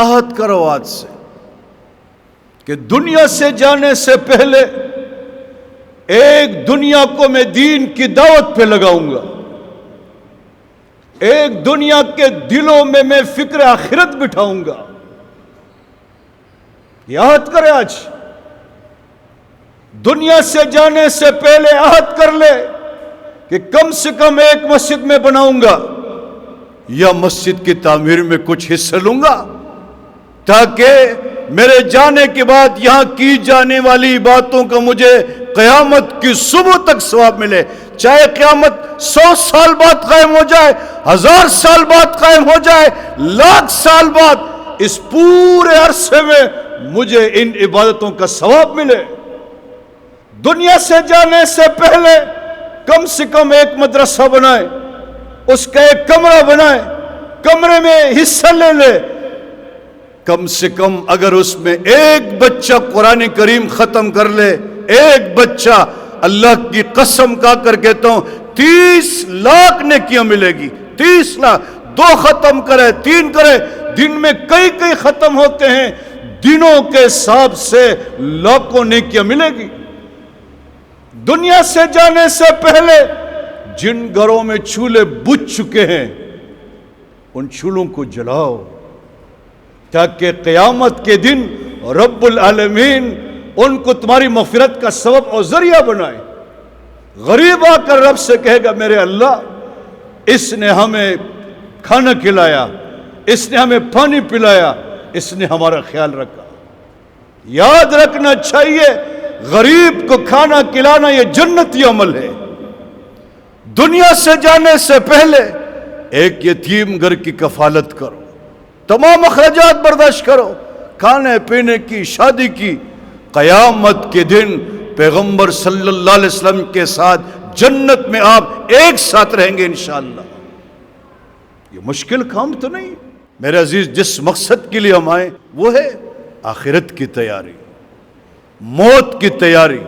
عہد کرو آج سے کہ دنیا سے جانے سے پہلے ایک دنیا کو میں دین کی دعوت پہ لگاؤں گا، ایک دنیا کے دلوں میں فکر آخرت بٹھاؤں گا۔ یہ عہد کرے آج، دنیا سے جانے سے پہلے عہد کر لے کہ کم سے کم ایک مسجد میں بناؤں گا یا مسجد کی تعمیر میں کچھ حصہ لوں گا، تاکہ میرے جانے کے بعد یہاں کی جانے والی باتوں کا مجھے قیامت کی صبح تک ثواب ملے، چاہے قیامت 100 سال بعد قائم ہو جائے، 1000 سال بعد قائم ہو جائے، 1,00,000 سال بعد، اس پورے عرصے میں مجھے ان عبادتوں کا ثواب ملے۔ دنیا سے جانے سے پہلے کم سے کم ایک مدرسہ بنائے، اس کا ایک کمرہ بنائے، کمرے میں حصہ لے لے، کم سے کم اگر اس میں ایک بچہ قرآن کریم ختم کر لے، ایک بچہ، اللہ کی قسم کھا کر کہتا ہوں 30 لاکھ نیکیاں ملے گی، 30 لاکھ، 2 ختم کرے، 3 کرے، دن میں کئی ختم ہوتے ہیں، دنوں کے حساب سے لاکھوں نیکیاں ملے گی۔ دنیا سے جانے سے پہلے جن گھروں میں چولہے بجھ چکے ہیں ان چولہوں کو جلاؤ، تاکہ قیامت کے دن رب العالمین ان کو تمہاری مغفرت کا سبب اور ذریعہ بنائے۔ غریب آ کر رب سے کہے گا میرے اللہ، اس نے ہمیں کھانا کھلایا، اس نے ہمیں پانی پلایا، اس نے ہمارا خیال رکھا۔ یاد رکھنا چاہیے غریب کو کھانا کھلانا یہ جنتی عمل ہے۔ دنیا سے جانے سے پہلے ایک یتیم گھر کی کفالت کرو، تمام اخراجات برداشت کرو، کھانے پینے کی، شادی کی، قیامت کے دن پیغمبر صلی اللہ علیہ وسلم کے ساتھ جنت میں آپ ایک ساتھ رہیں گے انشاءاللہ۔ یہ مشکل کام تو نہیں میرے عزیز، جس مقصد کے لیے ہم آئے وہ ہے آخرت کی تیاری، موت کی تیاری۔